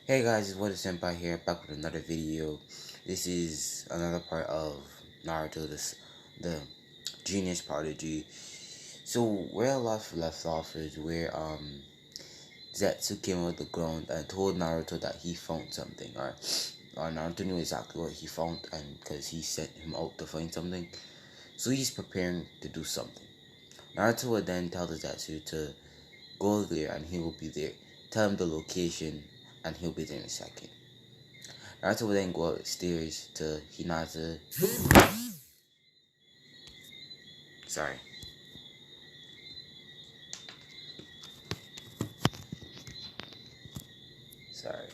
Hey guys, it's What is Senpai here, back with another video. This is another part of Naruto, the Genius Prodigy. So where left off is where Zetsu came out of the ground and told Naruto that he found something, or Naruto knew exactly what he found, and because he sent him out to find something, so he's preparing to do something. Naruto would then tell the Zetsu to go there, and he will be there. Tell him the location, and he'll be there in a second. Naruto would then go upstairs to Hinata. Sorry. Sorry.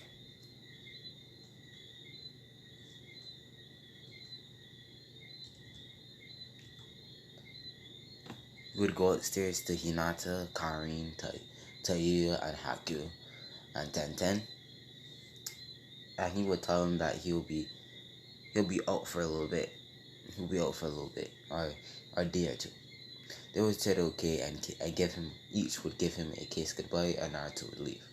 He would go upstairs to Hinata, Karin, Taiyo, and Haku, and Tenten. And he would tell him that he'll be out for a little bit. He'll be out for a little bit, or a day or two. They would say okay, and each would give him a kiss goodbye, and Naruto would leave.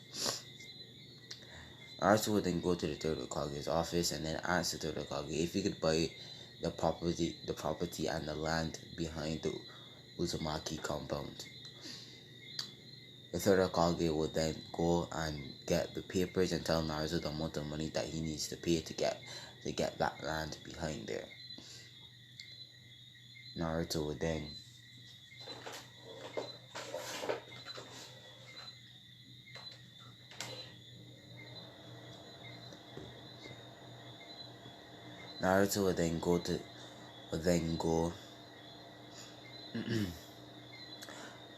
Naruto would then go to the third Hokage's office and then ask the third Hokage if he could buy the property and the land behind the Uzumaki compound. The third Hokage would then go and get the papers and tell Naruto the amount of money that he needs to pay to get that land behind there. Naruto would then Naruto would then go to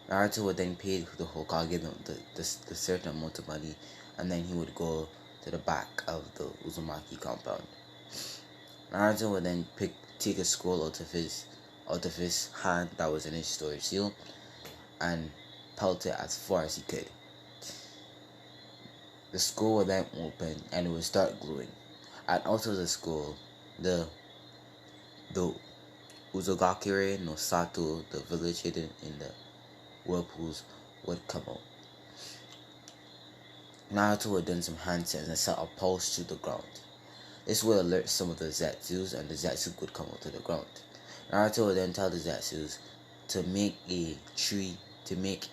Naruto would then pay the Hokage the certain amount of money, and then he would go to the back of the Uzumaki compound. Naruto would then take a scroll out of his hand that was in his storage seal and pelt it as far as he could. The scroll would then open and it would start glowing. And out of the scroll, the Uzogakure no Sato, the village hidden in the whirlpools, would come out. Naruto would do some handsets and set a pulse to the ground. This would alert some of the Zetsus, and the Zetsu would come out to the ground. Naruto would then tell the Zetsus to make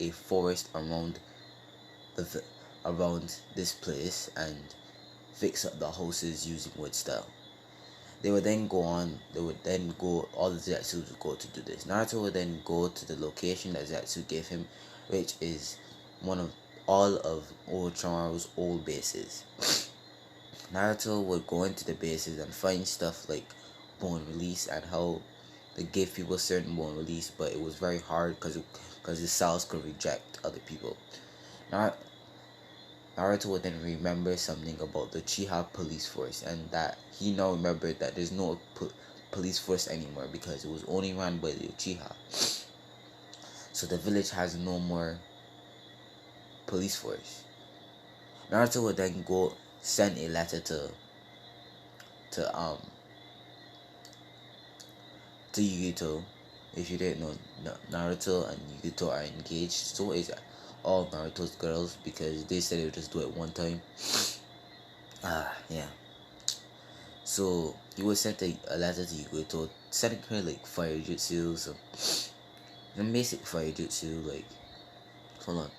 a forest around this place and fix up the houses using wood style. All the Zetsus would go to do this. Naruto would then go to the location that Zetsu gave him, which is one of all of Orochimaru's old bases. Naruto would go into the bases and find stuff like bone release and how they gave people certain bone release, but it was very hard because the cells could reject other people. Naruto would then remember something about the Uchiha police force, and that he now remembered that there's no police force anymore because it was only run by the Uchiha. So the village has no more police force. Naruto would then go send a letter to Yuto. If you didn't know, Naruto and Yuto are engaged. So is all Naruto's girls, because they said they would just do it one time. Yeah. So he would send a letter to Yuto, sending her like fire jutsu, some basic fire jutsu, like, hold on.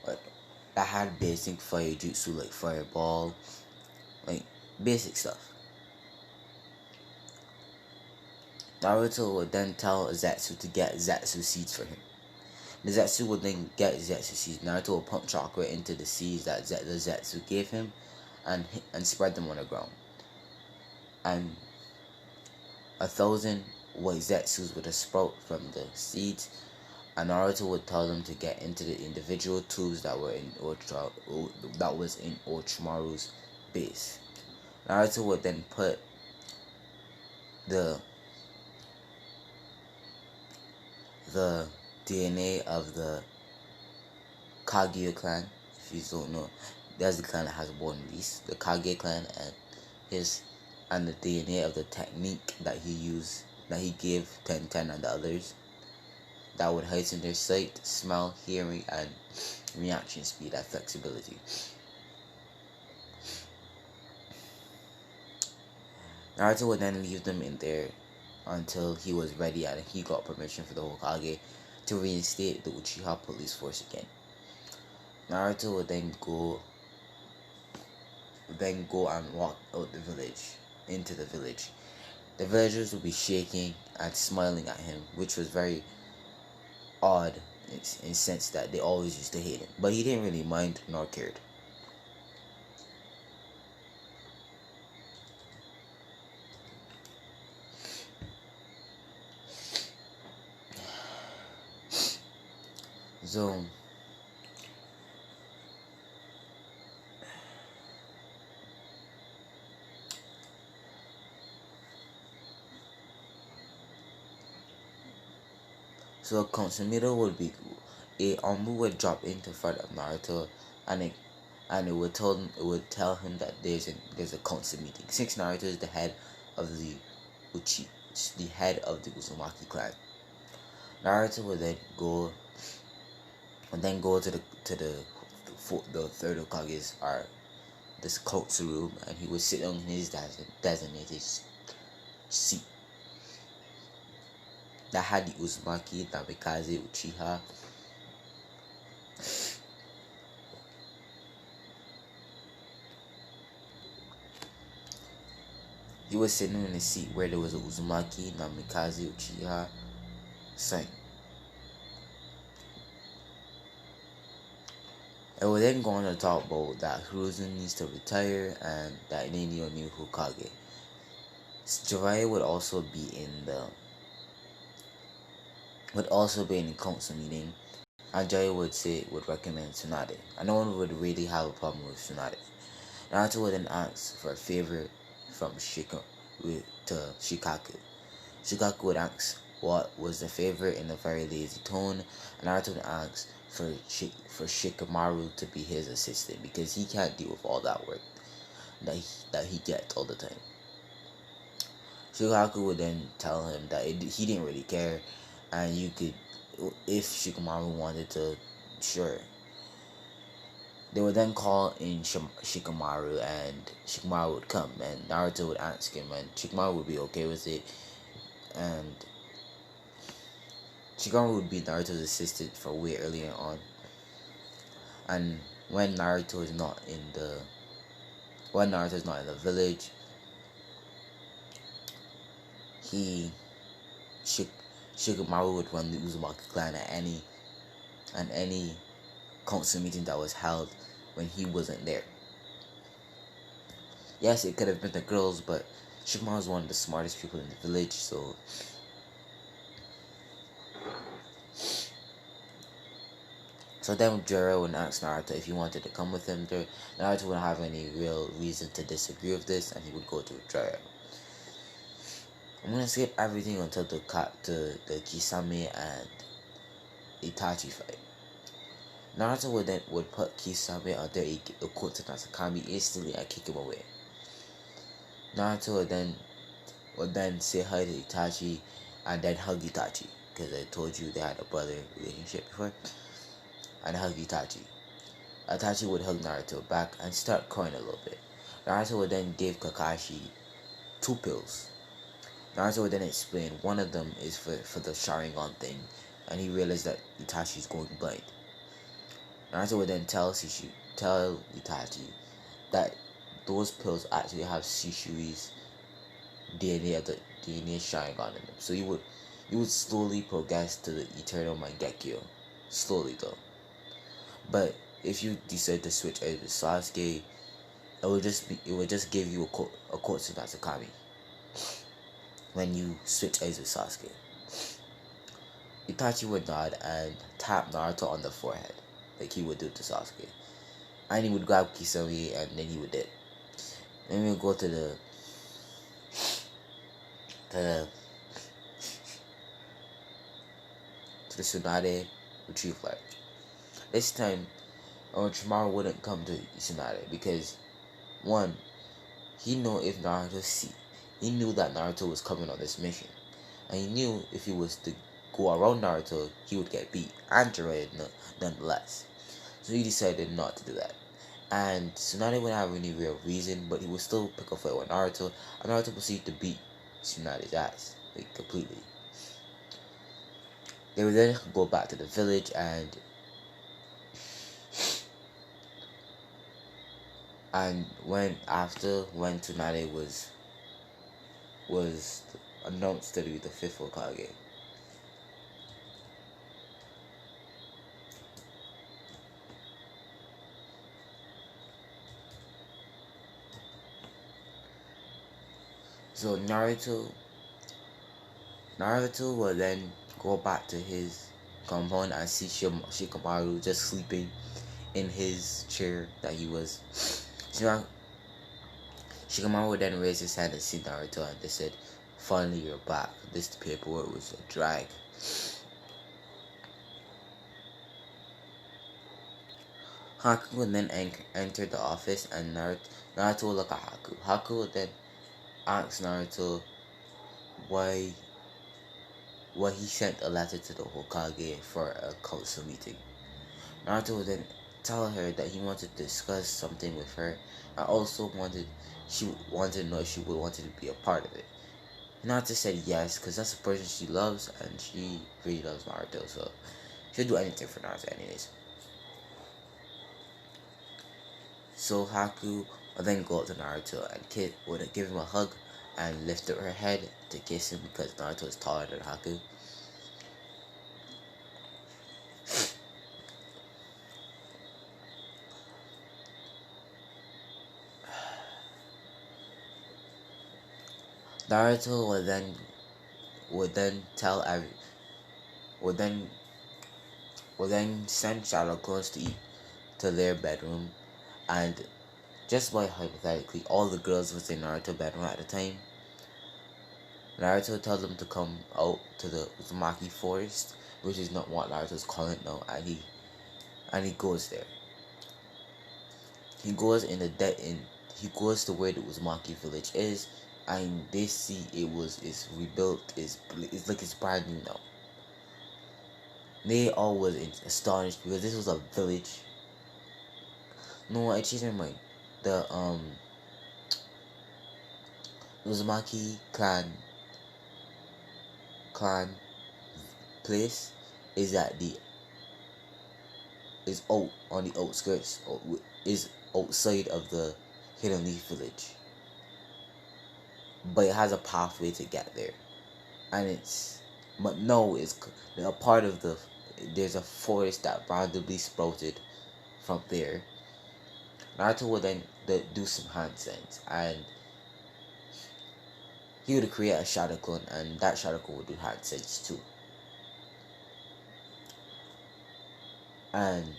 Like, that had basic fire jutsu like fireball, like basic stuff. Naruto would then tell Zetsu to get Zetsu seeds for him. The Zetsu would then get Zetsu seeds. Naruto would pump chakra into the seeds that the Zetsu gave him and spread them on the ground. And 1,000 white Zetsus would sprout from the seeds, and Naruto would tell them to get into the individual tubes that was in Orochimaru's base. Naruto would then put the DNA of the Kage clan. If you don't know, that's the clan that has born release. The Kage clan and the DNA of the technique that he used, that he gave Tenten and the others. that would heighten their sight, smell, hearing, and reaction speed and flexibility. Naruto would then leave them in there until he was ready and he got permission for the Hokage to reinstate the Uchiha police force again. Naruto would then go and walk out the village, into the village. The villagers would be shaking and smiling at him, which was very odd in the sense that they always used to hate him. But he didn't really mind nor cared. So So Consumido would be a Ombu would drop into front of Naruto and it would tell him that there's a council meeting. Since Naruto is the head of the Uchi the head of the Uzumaki clan. Naruto would then go to the third Hokage's or this council room, and he would sit down in his designated seat that had the Uzumaki, Namikaze, Uchiha. He was sitting in a seat where there was a Uzumaki, Namikaze, Uchiha sign. And we're then going to talk about that Hiruzen needs to retire and that they need a new Hokage. Jiraiya would also be in the council meeting, and Jiraiya would recommend Tsunade. And no one would really have a problem with Tsunade. Naruto would then ask for a favor from to Shikaku. Shikaku would ask what was the favor in a very lazy tone, and Naruto would ask for Shikamaru to be his assistant because he can't deal with all that work that he gets all the time. Shikaku would then tell him that he didn't really care, and if Shikamaru wanted to, sure. They would then call in Shikamaru, and Shikamaru would come, and Naruto would ask him, and Shikamaru would be okay with it, and Shikamaru would be Naruto's assistant for way earlier on. And when Naruto is not in the village, Shikamaru would run the Uzumaki clan at any council meeting that was held when he wasn't there. Yes, it could have been the girls, but Shikamaru was one of the smartest people in the village, so then Jiraiya would ask Naruto if he wanted to come with him there. Naruto wouldn't have any real reason to disagree with this, and he would go to Jiraiya. I'm gonna skip everything until the Kisame and Itachi fight. Naruto would put Kisame under a Okotsu Nasakami instantly and kick him away. Naruto would then say hi to Itachi and then hug Itachi, because I told you they had a brother relationship before, and hug Itachi. Itachi would hug Naruto back and start crying a little bit. Naruto would then give Kakashi 2 pills. Naruto would then explain one of them is for the Sharingan thing, and he realized that Itachi is going blind. Naruto would then tell Itachi that those pills actually have Shishui's DNA of the DNA Sharingan in them. So you would slowly progress to the Eternal Mangekyo. Slowly though. But if you decide to switch out with Sasuke, it would just give you a Kotsu Natsukami when you switch eyes with Sasuke. Itachi would nod and tap Naruto on the forehead, like he would do to Sasuke. And he would grab Kisame, and then he would dip. Then we would go to the Tsunade retrieve flight. This time, Orochimaru wouldn't come to Tsunade because, one, he knew that Naruto was coming on this mission, and he knew if he was to go around Naruto, he would get beat and Jiraiya nonetheless. So he decided not to do that. And Tsunade wouldn't have any real reason, but he would still pick a fight with Naruto, and Naruto proceeded to beat Tsunade's ass, like, completely. They would then go back to the village, and when Tsunade was announced to be the fifth Hokage. So Naruto will then go back to his compound and see Shikamaru just sleeping in his chair that he was. Shikamaru would then raise his hand and see Naruto, and they said, "Finally, you're back. This paperwork was a drag." Haku would then enter the office, and Naruto would look at Haku. Haku would then ask Naruto why he sent a letter to the Hokage for a council meeting. Naruto would then tell her that he wanted to discuss something with her, and also she wanted to know if she would want to be a part of it. Naruto said yes, because that's the person she loves, and she really loves Naruto, so she'll do anything for Naruto anyways. So Haku would then go up to Naruto and would give him a hug and lift up her head to kiss him because Naruto is taller than Haku. Naruto would then tell every would then send Shadow Clones to their bedroom, and just by hypothetically, all the girls was in Naruto bedroom at the time. Naruto tells them to come out to the Uzumaki forest, which is not what Naruto's calling it now, and he goes there. He goes he goes to where the Uzumaki village is, and they see it's rebuilt, it's like it's brand new now. They all was astonished because this was a village. No, I changed my mind. The Uzumaki clan place is out on the outskirts, is outside of the Hidden Leaf village, but it has a pathway to get there, and it's a part of there's a forest that randomly sprouted from there. Naruto would then do some hand signs, and he would create a shadow clone, and that shadow clone would do hand signs too. And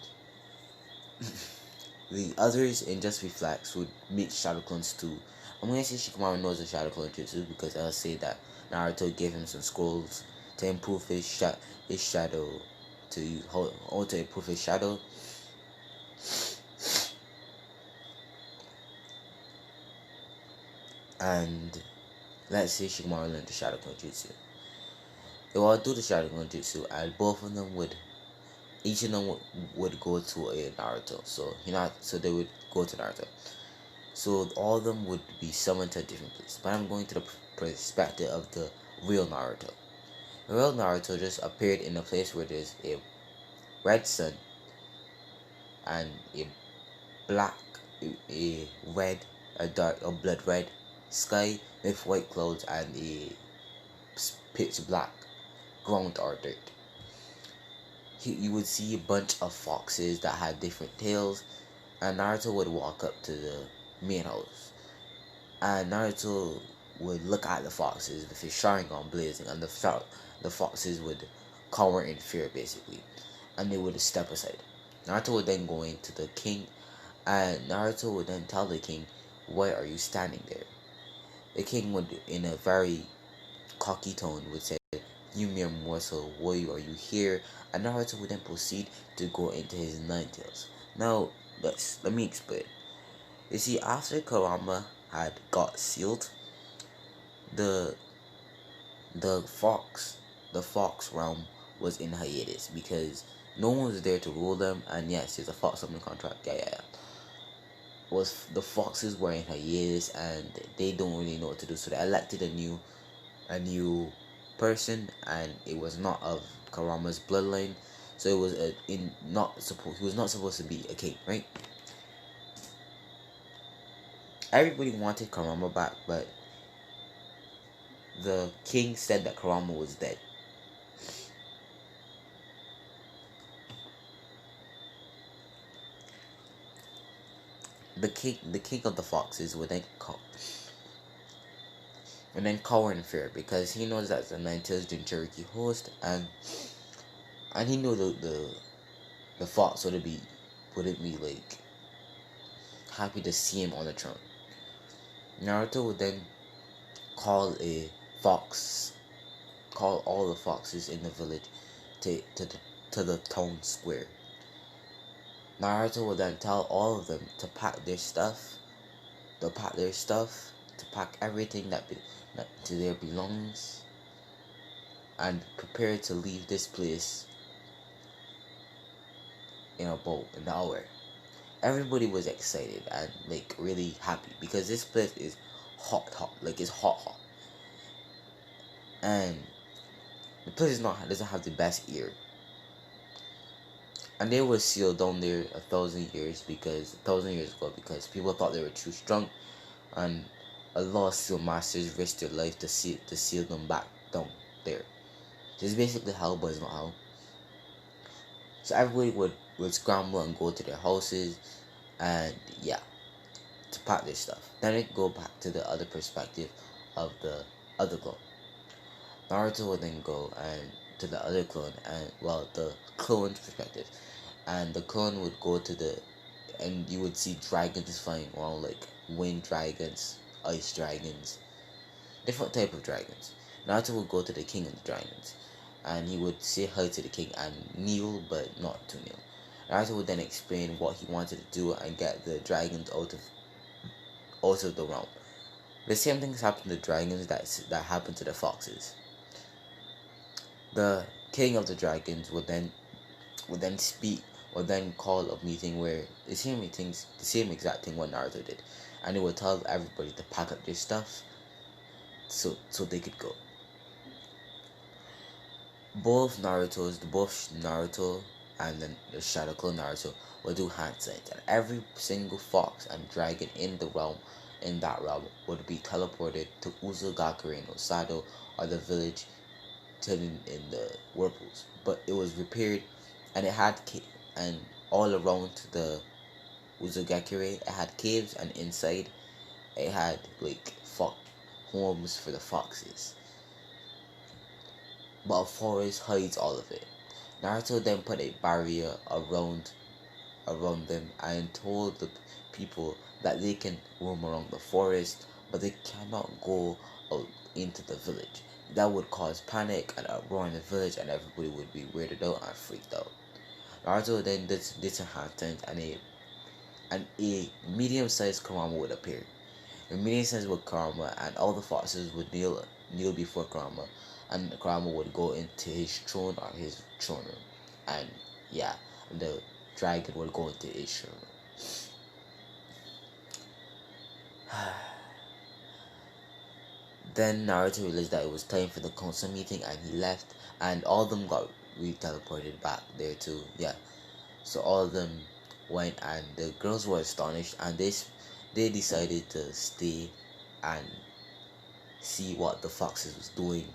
the others in Just Reflex would meet shadow clones too. I'm gonna say Shikamaru knows the shadow clone jutsu because I'll say that Naruto gave him some scrolls to improve his shadow, to improve his shadow. And let's say Shikamaru learned the shadow clone jutsu. They will all do the shadow clone jutsu, and both of them each of them would go to a Naruto. So they would go to Naruto. So all of them would be summoned to a different place. But I'm going to the perspective of the real Naruto. The real Naruto just appeared in a place where there's a red sun and a black, a blood red sky with white clouds and a pitch black ground or dirt. You would see a bunch of foxes that had different tails, and Naruto would walk up to the main house, and Naruto would look at the foxes with his Sharingan blazing, and the foxes would cower in fear basically, and they would step aside. Naruto would then go into the king, and Naruto would then tell the king, "Why are you standing there?" The king would, in a very cocky tone, would say, "You mere morsel, why are you here?" And Naruto would then proceed to go into his nine tails. Now, let me explain. You see, after Kurama had got sealed, the the Fox realm was in hiatus because no one was there to rule them. And yes, there's a Fox summoning contract. Yeah. Was the Foxes were in hiatus and they don't really know what to do, so they elected a new person, and it was not of Karama's bloodline. So it was he was not supposed to be a king, right? Everybody wanted Karama back, but the king said that Karama was dead. The king of the Foxes would then cower in fear because he knows that the intelligent Cherokee host, and he knew the Fox wouldn't be like happy to see him on the throne. Naruto would then call a fox, call all the foxes in the village to the town square. Naruto would then tell all of them to pack their stuff, to pack everything that to their belongings, and prepare to leave this place in a boat, an hour. Everybody was excited and like really happy because this place is hot, like it's hot, and the place doesn't have the best air. And they were sealed down there 1,000 years ago because people thought they were too strong, and a lot of seal masters risked their life to seal them back down there. So it's basically hell, but it's not hell. So everybody would scramble and go to their houses, and yeah, to pack their stuff. Then it go back to the other perspective of the other clone. Naruto would then go and to the other clone, and well, the clone's perspective, and the clone would go and you would see dragons flying around, like wind dragons, ice dragons, different type of dragons. Naruto would go to the king of the dragons, and he would say hi to the king and kneel, but not to kneel. Naruto would then explain what he wanted to do and get the dragons out of the realm. The same things happened to the dragons that happened to the foxes. The king of the dragons would then call a meeting where the same exact thing what Naruto did, and he would tell everybody to pack up their stuff so they could go. Both Naruto and then the Shadow Clone Naruto would do hand signs, and every single fox and dragon in that realm would be teleported to Uzugakure no Sado, or the village hidden in the whirlpools. But it was repaired, and and all around the Uzugakure it had caves, and inside it had like homes for the foxes. But a forest hides all of it. Naruto then put a barrier around them and told the people that they can roam around the forest, but they cannot go out into the village. That would cause panic and uproar in the village, and everybody would be weirded out and freaked out. Naruto then did some hand signs, and a medium-sized Kurama would appear. A medium-sized Kurama, and all the foxes would kneel before Kurama, and Kurama would go into his throne or his throne room, and yeah, the dragon would go into his throne room. Then Naruto realized that it was time for the council meeting, and he left, and all of them got re-teleported back there too. Yeah, so all of them went, and the girls were astonished, and they decided to stay and see what the foxes was doing,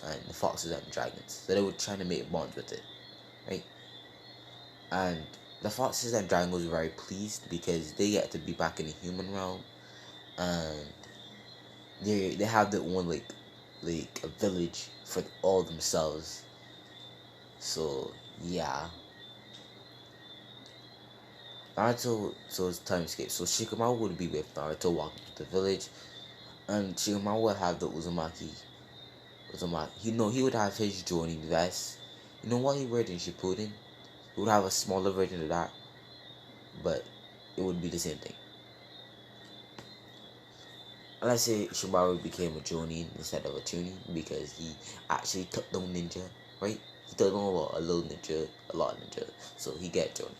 and the foxes and dragons. So they were trying to make bonds with it, right? And the foxes and dragons were very pleased because they get to be back in the human realm, and they have their own like a village for all themselves. So yeah, Naruto's time escape. So Shikamaru would be with Naruto walking to the village, and Shikamaru would have the Uzumaki. He would have his joining vest. You know what he wore in Shippuden? He would have a smaller version of that, but it would be the same thing. let's say Shimaru became a Jonin instead of a Chunin because he actually took down ninja, right? He took down a little ninja, a lot of ninja, so he get Jonin.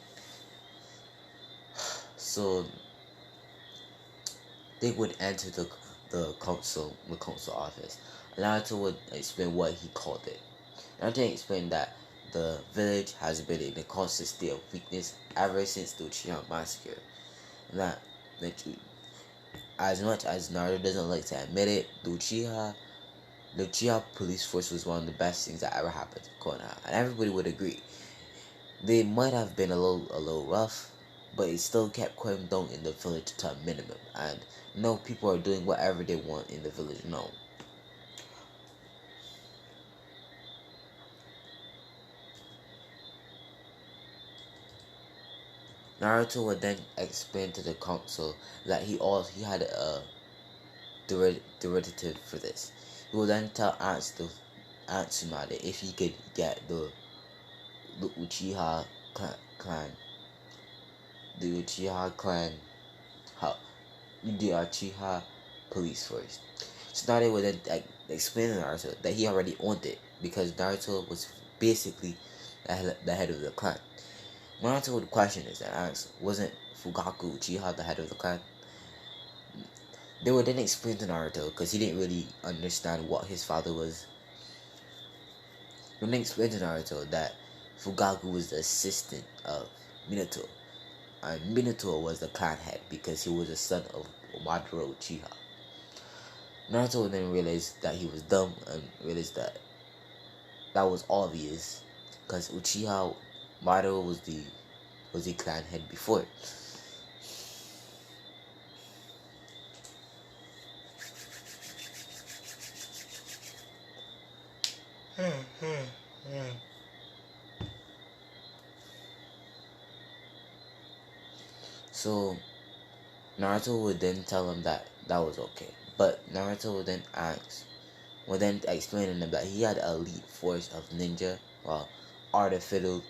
So they would enter the council office. Naruto would explain what he called it. Naruto explained that the village has been in a constant state of weakness ever since the Uchiha massacre. And that as much as Naruto doesn't like to admit it, the Uchiha police force was one of the best things that ever happened to Konoha, and everybody would agree. They might have been a little rough, but it still kept crime down in the village to a minimum. And no, people are doing whatever they want in the village. No, Naruto would then explain to the council that he had a derivative for this. He would then tell Tsunade if he could get the Uchiha clan, the Uchiha clan, how the Uchiha police force. Tsunade would then explain to Naruto that he already owned it because Naruto was basically the head of the clan. Naruto would question this and ask, wasn't Fugaku Uchiha the head of the clan? They would then explain to Naruto, because he didn't really understand what his father was. They would then explain to Naruto that Fugaku was the assistant of Minato, and Minato was the clan head because he was the son of Madara Uchiha. Naruto would then realize that he was dumb and realized that that was obvious because Uchiha Madara was the clan head before. So Naruto would then tell him that that was okay, but Naruto would then explain to him that he had an elite force of ninja, well, artificial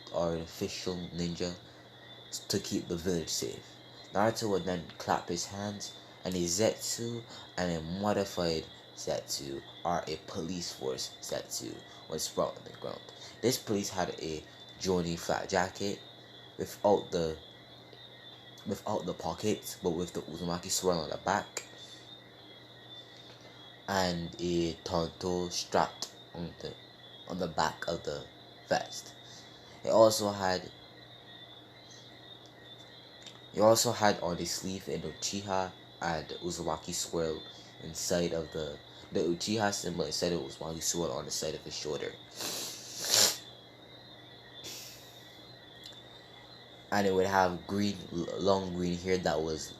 ninja, to keep the village safe. Naruto would then clap his hands, and a Zetsu and a modified Zetsu, or a police force Zetsu, was sprouted on the ground. This police had a Johnny flat jacket without the pockets, but with the Uzumaki swirl on the back, and a Tonto strapped on the back of the vest. It also had on the sleeve an Uchiha and Uzumaki swirl inside of the Uchiha symbol inside of Uzumaki swirl on the side of his shoulder. And it would have long green hair that was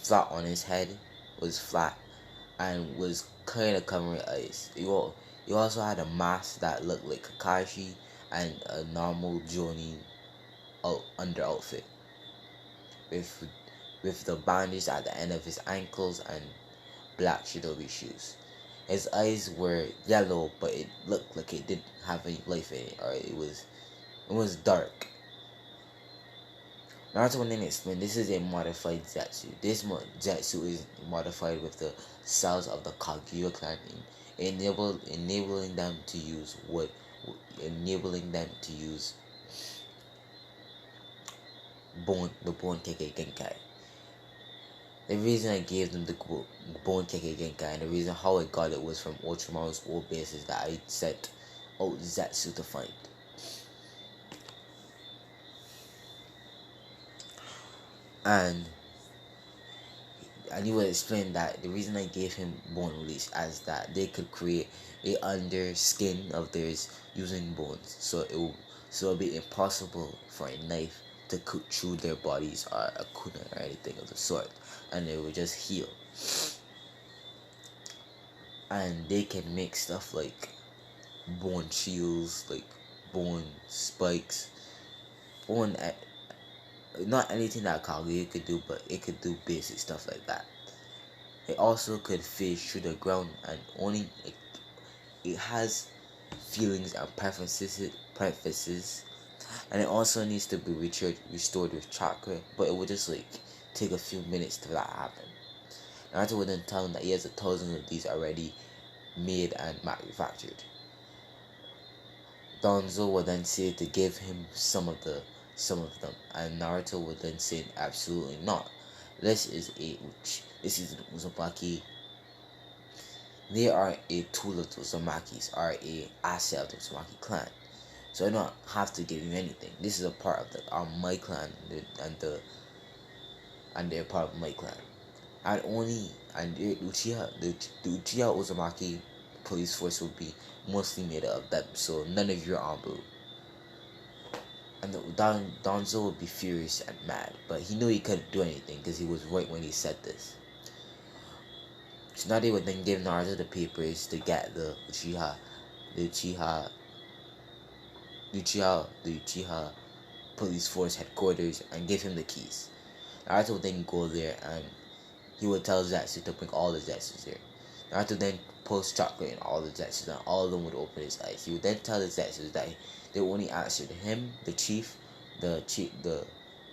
flat on his head, was flat, and was kind of covering eyes. You also had a mask that looked like Kakashi and a normal Jonin under outfit with the bandage at the end of his ankles and black shinobi shoes. His eyes were yellow, but it looked like it didn't have any life in it, or it was dark. Naruto then explained this is a modified Zetsu. This Zetsu is modified with the cells of the Kaguya clan, enabling them to use the Bone Keke Genkai. The reason I gave them the Bone Keke Genkai and the reason how I got it was from Ultramar's old bases that I set out Zetsu to find. And he would explain that the reason I gave him bone release as that they could create a under skin of theirs using bones, so it'll be impossible for a knife to cut through their bodies or a kunai or anything of the sort, and they would just heal. And they can make stuff like bone shields, like bone spikes, bone not anything that Kaguya could do, but it could do basic stuff like that. It also could fish through the ground, and it has feelings and preferences, and it also needs to be restored with chakra, but it would just like take a few minutes to that happen. Naruto would then tell him that he has 1,000 of these already made and manufactured. Donzo would then say to give him some of them, and Naruto would then say absolutely not. This is an Uzumaki. They are a tool of the Uzumakis, are a asset of the Uzumaki clan. So I don't have to give you anything. This is a part of my clan, and they're part of my clan. And the Uchiha Uzumaki police force will be mostly made up of them. So none of you are on blue. And Donzo would be furious and mad, but he knew he couldn't do anything because he was right when he said this. Tsunade would then give Naruto the papers to get the Uchiha police force headquarters and give him the keys. Naruto would then go there and he would tell Zetsu to bring all the Zetsus there. Naruto then post chakra in all the Zetsus and all of them would open his eyes. He would then tell the Zetsus that they only answered him, the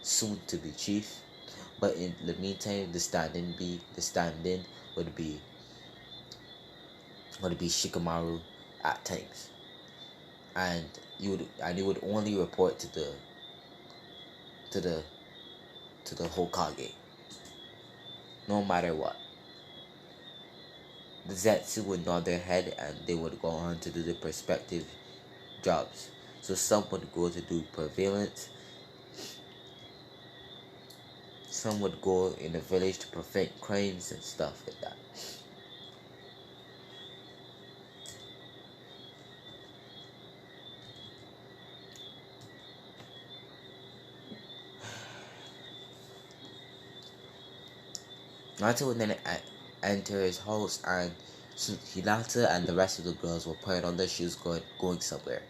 soon to be chief. But in the meantime, the stand-in would be Shikamaru at times, and you would only report to the Hokage, no matter what. The Zetsu would nod their head and they would go on to do the respective jobs. So some would go to do surveillance, some would go in the village to prevent crimes and stuff like that. Naruto would then enter his house and Hinata and the rest of the girls were putting on their shoes going somewhere.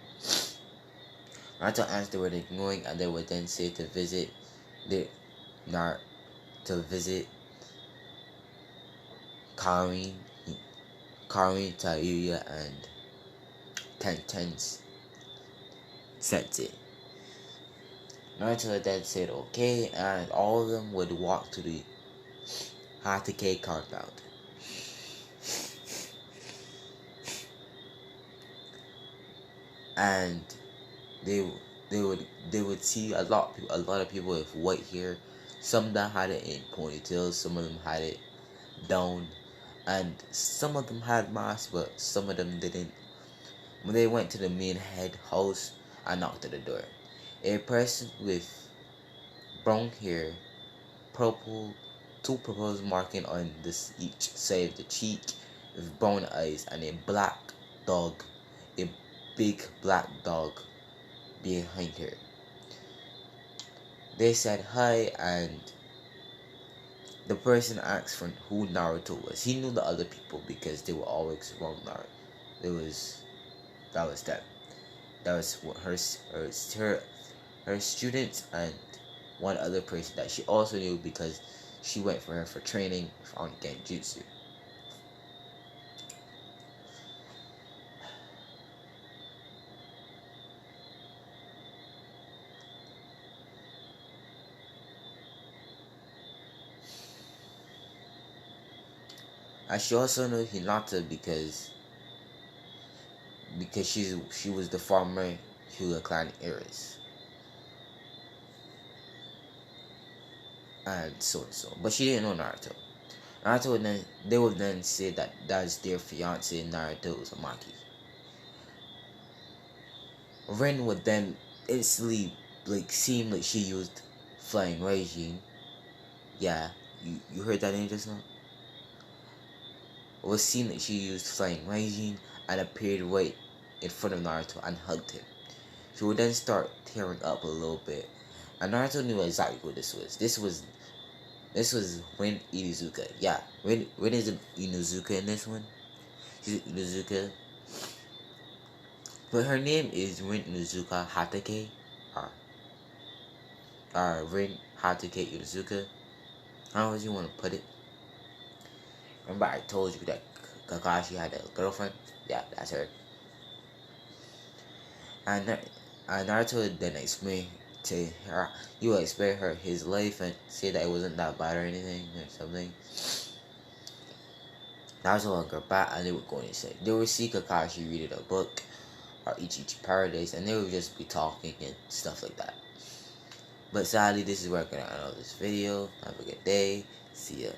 Naruto asked where they're going and they would then say to visit Karin, Tayuya, and Tenten's sensei. Naruto then said okay, and all of them would walk to the Hatake compound. And they would see a lot of people with white hair. Some that had it in ponytails, some of them had it down, and some of them had masks, but some of them didn't. When they went to the main head house, I knocked at the door. A person with brown hair, two purple marking on each side of the cheek, with brown eyes, and a big black dog behind her. They said hi, and the person asked for who Naruto was. He knew the other people because they were always around Naruto. That was them. That was her students and one other person that she also knew because she went for her for training on Genjutsu. And she also knew Hinata because she was the former Hyuga clan heiress. And so. But she didn't know Naruto. They would then say that that's their fiance Naruto Uzumaki. Rin would then instantly seem like she used flying Raijin. Yeah, you heard that name just now? It was seen that she used flying Raijin and appeared right in front of Naruto and hugged him. She would then start tearing up a little bit, and Naruto knew exactly what this was. This was Rin Inuzuka. Yeah, Rin is Inuzuka in this one. She's Inuzuka. But her name is Rin Inuzuka Hatake. Rin Hatake Inuzuka. However you want to put it. Remember I told you that Kakashi had a girlfriend? Yeah, that's her. And Naruto then explained to her, you would explain her his life and say that it wasn't that bad or anything or something. Naruto would go back and they would go insane. They would see Kakashi reading a book or Ichichi Paradise, and they would just be talking and stuff like that. But sadly, this is where I'm gonna end all this video. Have a good day. See ya.